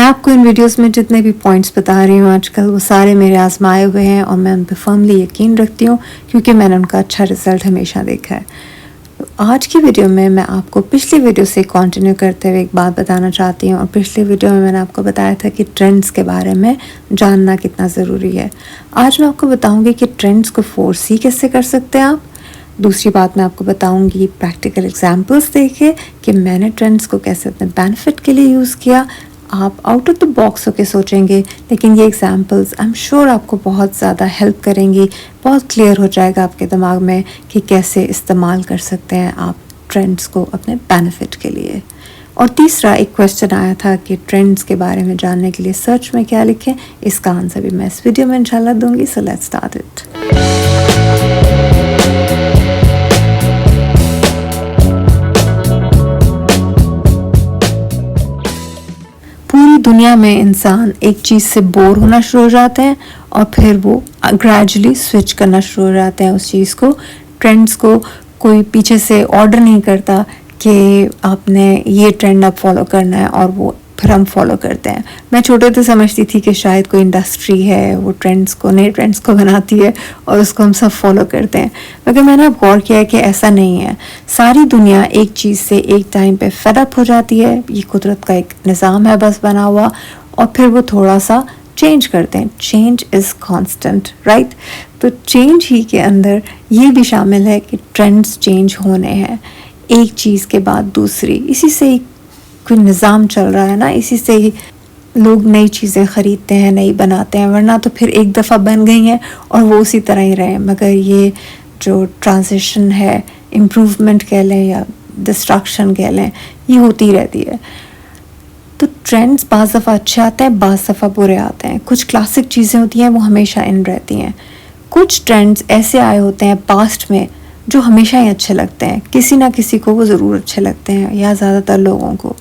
आपको इन वीडियोस में जितने भी पॉइंट्स बता रही हूँ आजकल वो सारे मेरे आजमाए हुए हैं और मैं उन पर फर्मली यकीन रखती हूँ क्योंकि मैंने उनका अच्छा रिजल्ट हमेशा देखा है। तो आज की वीडियो में मैं आपको पिछली वीडियो से कंटिन्यू करते हुए एक बात बताना चाहती हूँ। और पिछली वीडियो में मैंने आपको बताया था कि ट्रेंड्स के बारे में जानना कितना ज़रूरी है। आज मैं आपको बताऊँगी कि ट्रेंड्स को फोर्स ही कैसे कर सकते हैं आप। दूसरी बात मैं आपको बताऊंगी प्रैक्टिकल एग्जांपल्स देके कि मैंने ट्रेंड्स को कैसे अपने बेनिफिट के लिए यूज़ किया। आप आउट ऑफ द बॉक्स होके सोचेंगे, लेकिन ये एग्जांपल्स आई एम श्योर आपको बहुत ज़्यादा हेल्प करेंगी। बहुत क्लियर हो जाएगा आपके दिमाग में कि कैसे इस्तेमाल कर सकते हैं आप ट्रेंड्स को अपने बेनिफिट के लिए। और तीसरा एक क्वेश्चन आया था कि ट्रेंड्स के बारे में जानने के लिए सर्च में क्या लिखें। इसका आंसर भी मैं इस वीडियो में इंशाल्लाह दूंगी। So let's start it. पूरी दुनिया में इंसान एक चीज़ से बोर होना शुरू हो जाते हैं और फिर वो ग्रेजुअली स्विच करना शुरू हो जाते हैं उस चीज़ को। ट्रेंड्स को कोई पीछे से ऑर्डर नहीं करता कि आपने ये ट्रेंड अब फॉलो करना है और वो फिर हम फॉलो करते हैं। मैं छोटे तो समझती थी कि शायद कोई इंडस्ट्री है वो ट्रेंड्स को, नए ट्रेंड्स को बनाती है और उसको हम सब फॉलो करते हैं। मगर मैंने अब गौर किया है कि ऐसा नहीं है। सारी दुनिया एक चीज़ से एक टाइम पे फेड अप हो जाती है। ये कुदरत का एक निज़ाम है बस बना हुआ, और फिर वो थोड़ा सा चेंज करते हैं। Change is constant, right. तो चेंज ही के अंदर ये भी शामिल है कि ट्रेंड्स चेंज होने हैं एक चीज़ के बाद दूसरी। इसी से ही कोई निज़ाम चल रहा है ना, इसी से ही लोग नई चीज़ें ख़रीदते हैं, नई बनाते हैं। वरना तो फिर एक दफ़ा बन गई हैं और वो उसी तरह ही रहे। मगर ये जो ट्रांजिशन है, इम्प्रूवमेंट कह लें या डिस्ट्रक्शन कह लें, ये होती रहती है। तो ट्रेंड्स बाज़ दफ़ा अच्छे आते हैं, बाज़ दफ़ा बुरे आते हैं। कुछ क्लासिक चीज़ें होती हैं वो हमेशा इन रहती हैं। कुछ ट्रेंड्स ऐसे आए होते हैं पास्ट में जो हमेशा ही अच्छे लगते हैं। किसी ना किसी को वो ज़रूर अच्छे लगते हैं या ज़्यादातर लोगों को।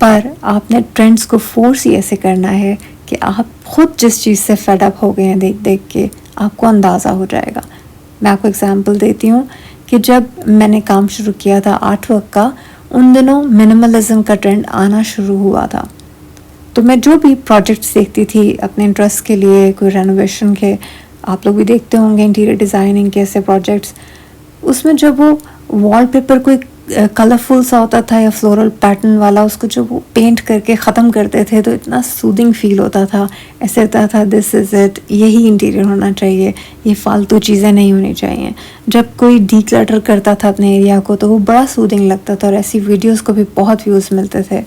पर आपने ट्रेंड्स को फोर्स ही ऐसे करना है कि आप खुद जिस चीज़ से फेड अप हो गए हैं देख देख के, आपको अंदाज़ा हो जाएगा। मैं आपको एग्जांपल देती हूँ कि जब मैंने काम शुरू किया था आर्ट वर्क का, उन दिनों मिनिमलिज्म का ट्रेंड आना शुरू हुआ था। तो मैं जो भी प्रोजेक्ट्स देखती थी अपने इंटरेस्ट के लिए, कोई रेनोवेशन के, आप लोग भी देखते होंगे इंटीरियर डिज़ाइनिंग के ऐसे प्रोजेक्ट्स, उसमें जब वो वॉलपेपर कोई कलरफुल सा होता था या फ्लोरल पैटर्न वाला, उसको जब वो पेंट करके ख़त्म करते थे तो इतना सूदिंग फील होता था। ऐसे लगता था दिस इज़ इट, यही इंटीरियर होना चाहिए, ये फालतू चीज़ें नहीं होनी चाहिए। जब कोई डीक्लटर करता था अपने एरिया को तो वो बड़ा सूदिंग लगता था और ऐसी वीडियोस को भी बहुत व्यूज़ मिलते थे,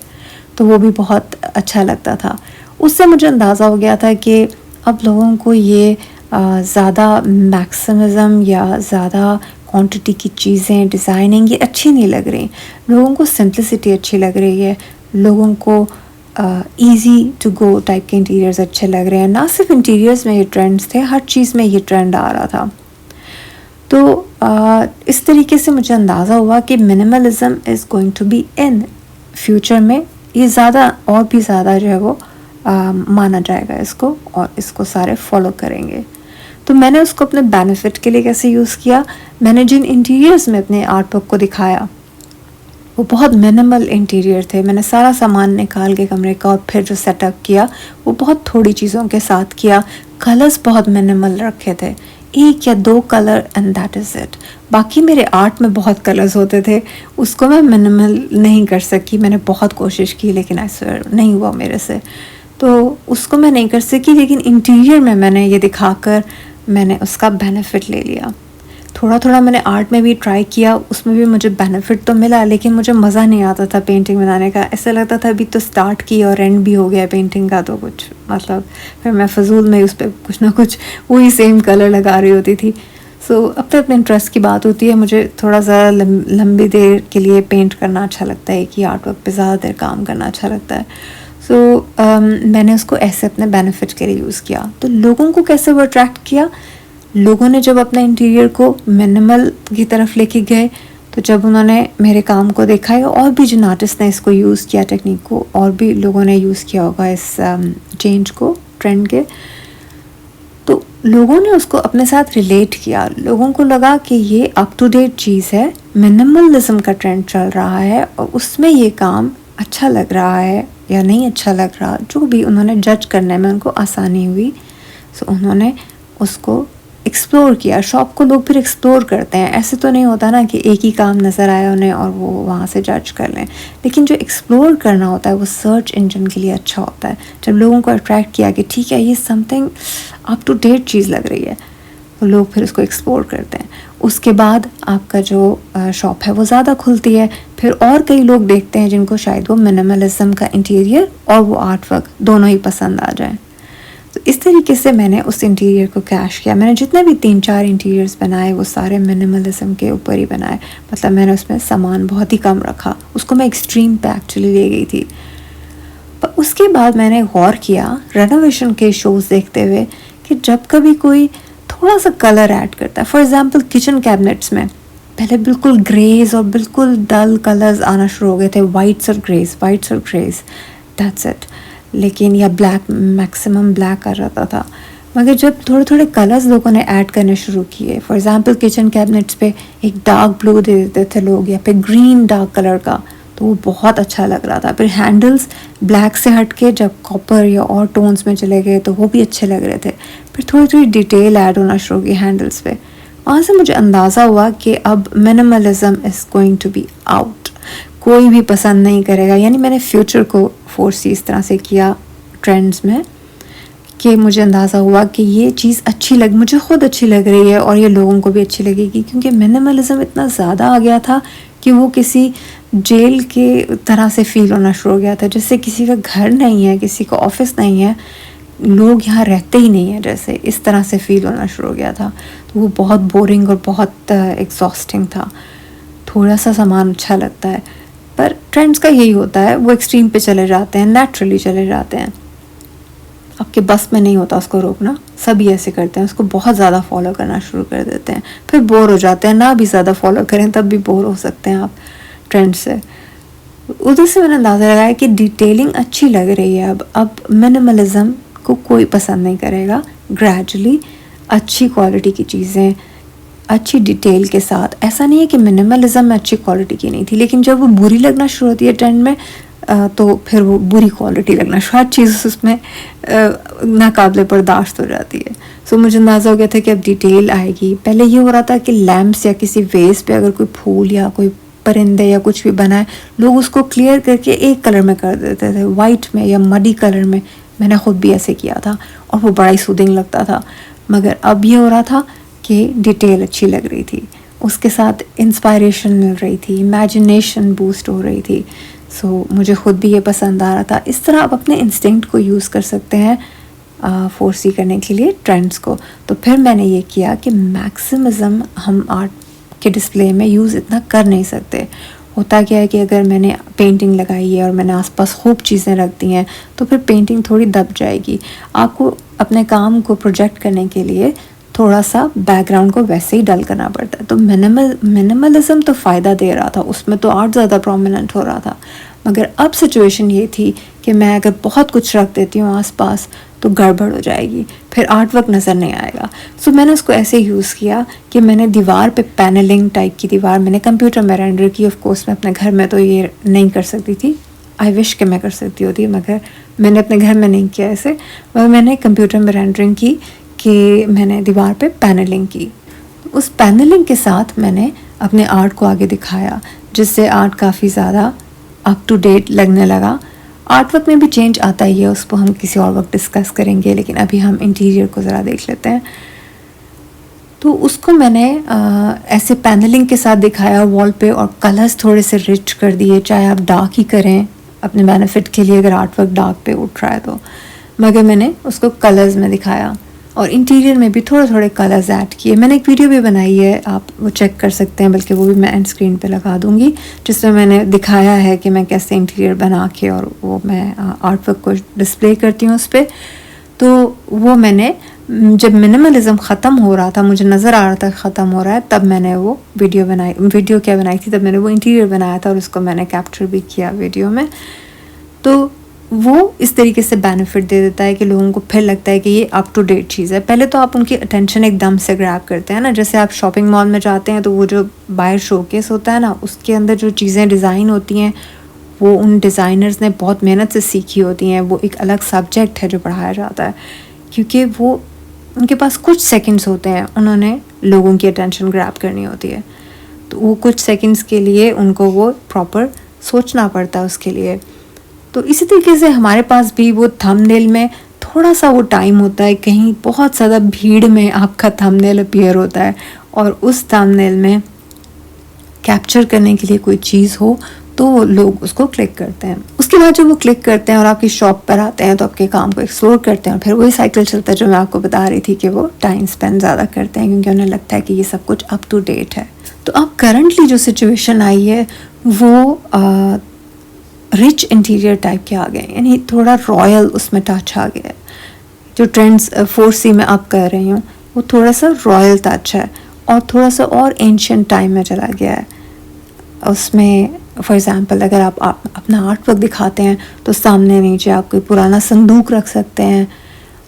तो वो भी बहुत अच्छा लगता था। उससे मुझे अंदाज़ा हो गया था कि अब लोगों को ये ज़्यादा मैक्सिमिज़म या ज़्यादा क्वांटिटी की चीज़ें, डिज़ाइनिंग ये अच्छी नहीं लग रही। लोगों को सिंप्लिसिटी अच्छी लग रही है। लोगों को इजी टू गो टाइप के इंटीरियर्स अच्छे लग रहे हैं। ना सिर्फ इंटीरियर्स में ये ट्रेंड्स थे, हर चीज़ में ये ट्रेंड आ रहा था। तो इस तरीके से मुझे अंदाज़ा हुआ कि minimalism is going to be in future में। ये ज़्यादा और भी ज़्यादा जो है वो माना जाएगा इसको, और इसको सारे फॉलो करेंगे। तो मैंने उसको अपने बेनिफिट के लिए कैसे यूज़ किया। मैंने जिन इंटीरियर्स में अपने आर्ट वर्क को दिखाया वो बहुत मिनिमल इंटीरियर थे। मैंने सारा सामान निकाल के कमरे का और फिर जो सेटअप किया वो बहुत थोड़ी चीज़ों के साथ किया। कलर्स बहुत मिनिमल रखे थे, 1 या 2 colour and that is it. बाकी मेरे आर्ट में बहुत कलर्स होते थे, उसको मैं मिनिमल नहीं कर सकी। मैंने बहुत कोशिश की लेकिन ऐसा नहीं हुआ मेरे से, तो उसको मैं नहीं कर सकी। लेकिन इंटीरियर में मैंने ये दिखाकर मैंने उसका बेनिफिट ले लिया। थोड़ा थोड़ा मैंने आर्ट में भी ट्राई किया, उसमें भी मुझे बेनिफिट तो मिला, लेकिन मुझे मज़ा नहीं आता था पेंटिंग बनाने का। ऐसा लगता था अभी तो स्टार्ट की और एंड भी हो गया पेंटिंग का, तो कुछ मतलब फिर मैं फजूल में उस पर कुछ ना कुछ वही सेम कलर लगा रही होती थी। सो अपने इंटरेस्ट की बात होती है। मुझे थोड़ा सा लंबी देर के लिए पेंट करना अच्छा लगता है कि आर्ट वर्क पर ज़्यादा देर काम करना अच्छा लगता है। सो मैंने उसको ऐसे अपने बेनिफिट के लिए यूज़ किया। तो लोगों को कैसे वो अट्रैक्ट किया, लोगों ने जब अपने इंटीरियर को मिनिमल की तरफ लेके गए, तो जब उन्होंने मेरे काम को देखा है, और भी जिन आर्टिस्ट ने इसको यूज़ किया टेक्निक को, और भी लोगों ने यूज़ किया होगा इस चेंज को ट्रेंड के, तो लोगों ने उसको अपने साथ रिलेट किया। लोगों को लगा कि ये अप टू डेट चीज़ है, मिनिमलिज्म का ट्रेंड चल रहा है और उसमें ये काम अच्छा लग रहा है, या नहीं अच्छा लग रहा, जो भी उन्होंने जज करने में उनको आसानी हुई, सो उन्होंने उसको एक्सप्लोर किया। शॉप को लोग फिर एक्सप्लोर करते हैं, ऐसे तो नहीं होता ना कि एक ही काम नज़र आया उन्हें और वो वहाँ से जज कर लें। लेकिन जो एक्सप्लोर करना होता है वो सर्च इंजन के लिए अच्छा होता है। जब लोगों को अट्रैक्ट किया कि ठीक है ये समथिंग अप टू डेट चीज़ लग रही है, तो लोग फिर उसको एक्सप्लोर करते हैं। उसके बाद आपका जो शॉप है वो ज़्यादा खुलती है। फिर और कई लोग देखते हैं जिनको शायद वो मिनिमलिज्म का इंटीरियर और वो आर्ट वर्क दोनों ही पसंद आ जाए। तो इस तरीके से मैंने उस इंटीरियर को कैश किया। मैंने जितने भी 3-4 इंटीरियर्स बनाए वो सारे मिनिमलिज्म के ऊपर ही बनाए। मतलब मैंने उसमें सामान बहुत ही कम रखा, उसको मैं एक्सट्रीम पे एक्चुअली ले गई थी। पर उसके बाद मैंने गौर किया रेनोवेशन के शोज़ देखते हुए कि जब कभी कोई थोड़ा सा कलर ऐड करता है, फॉर एग्ज़ाम्पल किचन कैबिनेट्स में पहले बिल्कुल ग्रेज और बिल्कुल डल कलर्स आना शुरू हो गए थे, वाइट्स और ग्रेज, दैट्स इट। लेकिन या ब्लैक, मैक्सिमम ब्लैक आ जाता था। मगर जब थोड़े थोड़े कलर्स लोगों ने ऐड करने शुरू किए, फॉर एग्ज़ाम्पल किचन कैबिनेट्स पे एक डार्क ब्लू दे देते थे लोग या फिर ग्रीन डार्क कलर का, तो वो बहुत अच्छा लग रहा था। फिर हैंडल्स ब्लैक से हट के जब कॉपर या और टोन्स में चले गए तो वो भी अच्छे लग रहे थे। फिर थोड़ी थोड़ी डिटेल ऐड होना शुरू की हैंडल्स पे। वहाँ से मुझे अंदाज़ा हुआ कि अब minimalism is going to be out, कोई भी पसंद नहीं करेगा। यानी मैंने फ्यूचर को फोर्स इस तरह से किया ट्रेंड्स में कि मुझे अंदाज़ा हुआ कि ये चीज़ मुझे ख़ुद अच्छी लग रही है और ये लोगों को भी अच्छी लगेगी, क्योंकि मिनिमलिज्म इतना ज़्यादा आ गया था कि वो किसी जेल के तरह से फ़ील होना शुरू हो गया था। जैसे किसी का घर नहीं है, किसी का ऑफिस नहीं है, लोग यहाँ रहते ही नहीं हैं, जैसे इस तरह से फ़ील होना शुरू हो गया था। तो वो बहुत बोरिंग और बहुत एग्जॉस्टिंग था। थोड़ा सा सामान अच्छा लगता है, पर ट्रेंड्स का यही होता है, वो एक्सट्रीम पे चले जाते हैं, नेचुरली चले जाते हैं। आपके बस में नहीं होता उसको रोकना, सभी ऐसे करते हैं, उसको बहुत ज़्यादा फॉलो करना शुरू कर देते हैं, फिर बोर हो जाते हैं। ना भी ज़्यादा फॉलो करें तब भी बोर हो सकते हैं आप ट्रेंड से। उधर से मैंने अंदाज़ा लगाया कि डिटेलिंग अच्छी लग रही है। अब मिनिमलिज्म को कोई पसंद नहीं करेगा। ग्रेजुअली अच्छी क्वालिटी की चीज़ें अच्छी डिटेल के साथ, ऐसा नहीं है कि मिनिमलिज्म में अच्छी क्वालिटी की नहीं थी, लेकिन जब वो बुरी लगना शुरू होती है ट्रेंड में तो फिर वो बुरी क्वालिटी लगना, हर चीज़ उसमें नाकाबिले बर्दाश्त हो जाती है। सो मुझे अंदाज़ा हो गया था कि अब डिटेल आएगी। पहले ये हो रहा था कि लैम्प्स या किसी वेस पे अगर कोई फूल या कोई परिंदे या कुछ भी बनाए, लोग उसको क्लियर करके एक कलर में कर देते थे, वाइट में या मडी कलर में। मैंने ख़ुद भी ऐसे किया था और वो बड़ा ही सूदिंग लगता था। मगर अब ये हो रहा था कि डिटेल अच्छी लग रही थी, उसके साथ इंस्पायरेशन मिल रही थी, इमेजिनेशन बूस्ट हो रही थी। सो मुझे ख़ुद भी ये पसंद आ रहा था। इस तरह आप अपने इंस्टिंक्ट को यूज़ कर सकते हैं फोर्सी करने के लिए ट्रेंड्स को। तो फिर मैंने ये किया कि मैक्सिमिज़म हम आर्ट के डिस्प्ले में यूज़ इतना कर नहीं सकते। होता क्या है कि अगर मैंने पेंटिंग लगाई है और मैंने आसपास खूब चीज़ें रख दी हैं तो फिर पेंटिंग थोड़ी दब जाएगी। आपको अपने काम को प्रोजेक्ट करने के लिए थोड़ा सा बैकग्राउंड को वैसे ही डल करना पड़ता है। तो मिनिमलिज्म तो फ़ायदा दे रहा था, उसमें तो आर्ट ज़्यादा प्रोमिनेंट हो रहा था। मगर अब सिचुएशन ये थी कि मैं अगर बहुत कुछ रख देती हूँ आसपास तो गड़बड़ हो जाएगी, फिर आर्ट वर्क नज़र नहीं आएगा। सो मैंने उसको ऐसे यूज़ किया कि मैंने दीवार पे पैनलिंग टाइप की दीवार मैंने कंप्यूटर में रेंडर की। ऑफ कोर्स मैं अपने घर में तो ये नहीं कर सकती थी, आई विश कि मैं कर सकती होती, मगर मैंने अपने घर में नहीं किया ऐसे। मगर मैंने कंप्यूटर में रेंडरिंग की कि मैंने दीवार पे पैनलिंग की। उस पैनलिंग के साथ मैंने अपने आर्ट को आगे दिखाया, जिससे आर्ट काफ़ी ज़्यादा अप टू डेट लगने लगा। आर्ट वर्क में भी चेंज आता ही है, उसको हम किसी और वक्त डिस्कस करेंगे, लेकिन अभी हम इंटीरियर को ज़रा देख लेते हैं। तो उसको मैंने ऐसे पैनलिंग के साथ दिखाया वॉल पे, और कलर्स थोड़े से रिच कर दिए, चाहे आप डार्क ही करें अपने बेनिफिट के लिए अगर आर्ट वर्क डार्क पे उठ रहा है तो। मगर मैंने उसको कलर्स में दिखाया और इंटीरियर में भी थोड़े थोड़े कलर्स ऐड किए। मैंने एक वीडियो भी बनाई है, आप वो चेक कर सकते हैं, बल्कि वो भी मैं एंड स्क्रीन पे लगा दूँगी, जिसमें मैंने दिखाया है कि मैं कैसे इंटीरियर बना के और वो मैं आर्ट वर्क को डिस्प्ले करती हूँ उस पर। तो वो मैंने जब मिनिमलिज्म ख़त्म हो रहा था, मुझे नज़र आ रहा था ख़त्म हो रहा है, तब मैंने वो वीडियो बनाई थी, तब मैंने वो इंटीरियर बनाया था और उसको मैंने कैप्चर भी किया वीडियो में। तो वो इस तरीके से बेनिफिट दे देता है कि लोगों को फिर लगता है कि ये अप टू डेट चीज़ है। पहले तो आप उनकी अटेंशन एकदम से ग्रैब करते हैं ना, जैसे आप शॉपिंग मॉल में जाते हैं तो वो जो बाहर शोकेस होता है ना, उसके अंदर जो चीज़ें डिज़ाइन होती हैं वो उन डिज़ाइनर्स ने बहुत मेहनत से सीखी होती हैं, वो एक अलग सब्जेक्ट है जो पढ़ाया जाता है, क्योंकि वो उनके पास कुछ सेकंड्स होते हैं, उन्होंने लोगों की अटेंशन ग्रैब करनी होती है, तो वो कुछ सेकंड्स के लिए उनको वो प्रॉपर सोचना पड़ता है उसके लिए। तो इसी तरीके से हमारे पास भी वो थंबनेल में थोड़ा सा वो टाइम होता है, कहीं बहुत ज़्यादा भीड़ में आपका थंबनेल अपीयर होता है और उस थंबनेल में कैप्चर करने के लिए कोई चीज़ हो तो लोग उसको क्लिक करते हैं। उसके बाद जब वो क्लिक करते हैं और आपकी शॉप पर आते हैं तो आपके काम को एक्सप्लोर करते हैं, और फिर वही साइकिल चलता है जो मैं आपको बता रही थी कि वो टाइम स्पेंड ज़्यादा करते हैं क्योंकि उन्हें लगता है कि ये सब कुछ अप टू डेट है। तो अब करंटली जो सिचुएशन आई है वो रिच इंटीरियर टाइप के आ गए, यानी थोड़ा रॉयल उसमें टच आ गया है। जो ट्रेंड्स 4C में आप कर रही हूँ वो थोड़ा सा रॉयल टच है और थोड़ा सा और एंशिएंट टाइम में चला गया है। उसमें फॉर एग्ज़ाम्पल अगर आप अपना आर्ट वर्क दिखाते हैं तो सामने नीचे आप कोई पुराना संदूक रख सकते हैं।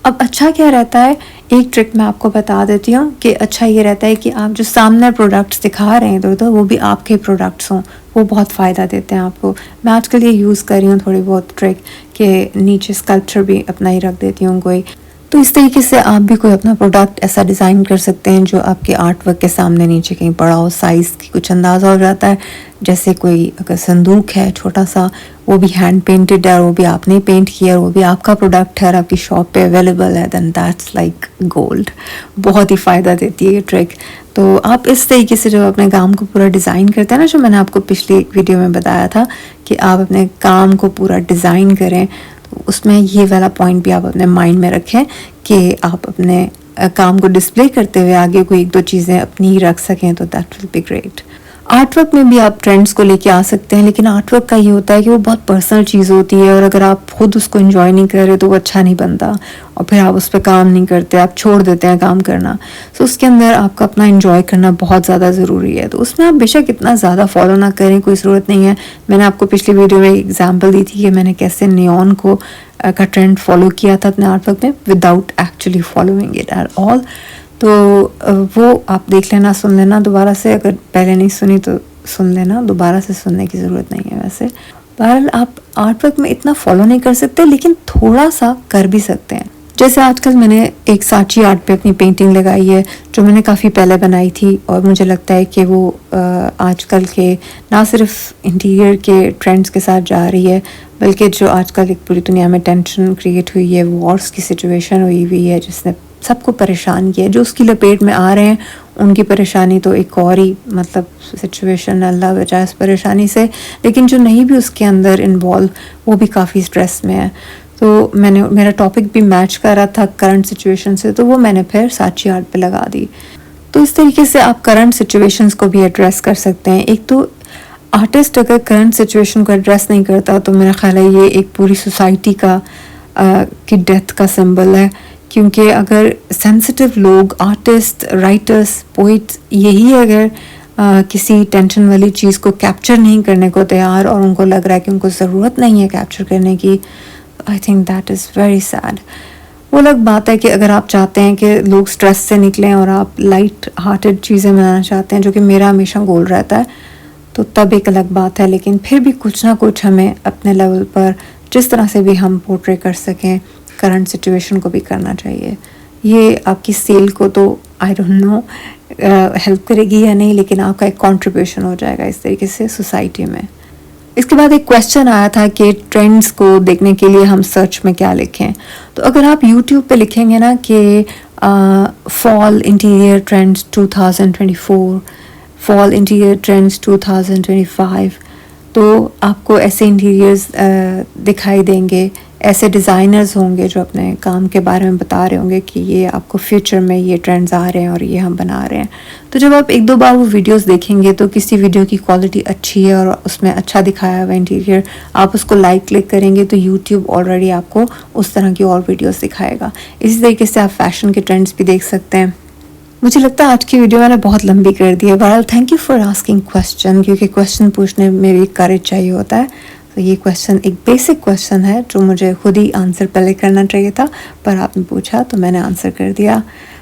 अब अच्छा क्या रहता है, एक ट्रिक मैं आपको बता देती हूँ कि अच्छा ये रहता है कि आप जो सामने प्रोडक्ट्स दिखा रहे हैं तो वो भी आपके प्रोडक्ट्स हों, वो बहुत फ़ायदा देते हैं आपको। मैं आजकल ये यूज़ कर रही हूँ थोड़ी बहुत ट्रिक कि नीचे स्कल्पचर भी अपना ही रख देती हूँ कोई। तो इस तरीके से आप भी कोई अपना प्रोडक्ट ऐसा डिज़ाइन कर सकते हैं जो आपके आर्ट वर्क के सामने नीचे कहीं पड़ा हो, साइज़ की कुछ अंदाज़ा हो जाता है। जैसे कोई अगर संदूक है छोटा सा, वो भी हैंड पेंटेड है और वो भी आपने पेंट किया और वो भी आपका प्रोडक्ट है और आपकी शॉप पे अवेलेबल है, देन दैट्स लाइक गोल्ड। बहुत ही फ़ायदा देती है ये ट्रिक। तो आप इस तरीके से जब अपने काम को पूरा डिज़ाइन करते हैं ना, जो मैंने आपको पिछली वीडियो में बताया था कि आप अपने काम को पूरा डिज़ाइन करें, तो उसमें ये वाला पॉइंट भी आप अपने माइंड में रखें कि आप अपने काम को डिस्प्ले करते हुए आगे कोई 1-2 चीज़ें अपनी ही रख सकें, तो that will be great. Art work में भी आप ट्रेंड्स को लेके आ सकते हैं, लेकिन आर्ट वर्क का ये होता है कि वो बहुत पर्सनल चीज़ होती है और अगर आप खुद उसको एंजॉय नहीं कर रहे तो वो अच्छा नहीं बनता और फिर आप उस पर काम नहीं करते, आप छोड़ देते हैं काम करना। सो उसके अंदर आपका अपना एंजॉय करना बहुत ज़्यादा ज़रूरी है। तो उसमें आप बेशक इतना ज़्यादा फॉलो ना करें, कोई ज़रूरत नहीं है। मैंने आपको पिछली वीडियो में एग्जाम्पल दी थी कि मैंने कैसे नियॉन को का ट्रेंड फॉलो किया था अपने आर्ट वर्क में without actually following it at all. तो वो आप देख लेना, सुन लेना दोबारा से, अगर पहले नहीं सुनी तो सुन लेना, दोबारा से सुनने की ज़रूरत नहीं है। वैसे बहरहाल आप आर्ट वर्क में इतना फॉलो नहीं कर सकते, लेकिन थोड़ा सा कर भी सकते हैं। जैसे आजकल मैंने एक सांची आर्ट पे अपनी पेंटिंग लगाई है जो मैंने काफ़ी पहले बनाई थी और मुझे लगता है कि वो आजकल के ना सिर्फ इंटीरियर के ट्रेंड्स के साथ जा रही है, बल्कि जो आजकल एक पूरी दुनिया में टेंशन क्रिएट हुई है, वॉर्स की सिचुएशन हुई है जिसने सबको परेशान किया, जो उसकी लपेट में आ रहे हैं उनकी परेशानी तो एक और ही मतलब सिचुएशन, अल्लाह बचाए उस परेशानी से, लेकिन जो नहीं भी उसके अंदर इन्वॉल्व वो भी काफ़ी स्ट्रेस में है। तो मेरा टॉपिक भी मैच कर रहा था करंट सिचुएशन से, तो वो मैंने फिर सांची आर्ट पे लगा दी। तो इस तरीके से आप करंट सिचुएशंस को भी एड्रेस कर सकते हैं। एक तो आर्टिस्ट अगर करंट सिचुएशन को एड्रेस नहीं करता तो मेरा ख्याल है ये एक पूरी सोसाइटी का की डेथ का सिंबल है, क्योंकि अगर सेंसिटिव लोग, आर्टिस्ट, राइटर्स, पोइट्स, यही अगर किसी टेंशन वाली चीज़ को कैप्चर नहीं करने को तैयार और उनको लग रहा है कि उनको ज़रूरत नहीं है कैप्चर करने की, I think that is very sad. वो अलग बात है कि अगर आप चाहते हैं कि लोग स्ट्रेस से निकलें और आप लाइट हार्टेड चीज़ें बनाना चाहते हैं, जो कि मेरा हमेशा गोल रहता है, तो तब एक अलग बात है। लेकिन फिर भी कुछ ना कुछ हमें अपने लेवल पर जिस तरह से भी हम पोर्ट्रे कर सकें करंट सिचुएशन को भी करना चाहिए। ये आपकी सेल को तो आई डोंट नो हेल्प करेगी या नहीं, लेकिन आपका एक कंट्रीब्यूशन हो जाएगा इस तरीके से सोसाइटी में। इसके बाद एक क्वेश्चन आया था कि ट्रेंड्स को देखने के लिए हम सर्च में क्या लिखें। तो अगर आप यूट्यूब पे लिखेंगे ना कि fall interior trends 2024, fall interior trends 2025, तो आपको ऐसे इंटीरियर्स दिखाई देंगे, ऐसे डिज़ाइनर्स होंगे जो अपने काम के बारे में बता रहे होंगे कि ये आपको फ्यूचर में ये ट्रेंड्स आ रहे हैं और ये हम बना रहे हैं। तो जब आप 1-2 बार वो वीडियोस देखेंगे तो किसी वीडियो की क्वालिटी अच्छी है और उसमें अच्छा दिखाया हुआ इंटीरियर, आप उसको लाइक क्लिक करेंगे तो यूट्यूब ऑलरेडी आपको उस तरह की और वीडियोस दिखाएगा। इसी तरीके से आप फैशन के ट्रेंड्स भी देख सकते हैं। मुझे लगता है आज की वीडियो मैंने बहुत लंबी कर दी है। बहरहाल thank you for asking question, क्योंकि क्वेश्चन पूछने में भी करेज चाहिए होता है। तो ये क्वेश्चन एक बेसिक क्वेश्चन है जो मुझे खुद ही आंसर पहले करना चाहिए था, पर आपने पूछा तो मैंने आंसर कर दिया।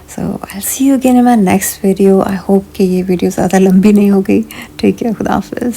So I will see you again in my next video. I hope कि ये वीडियो ज़्यादा लंबी नहीं हो गई। ठीक है, खुदा हाफिज़।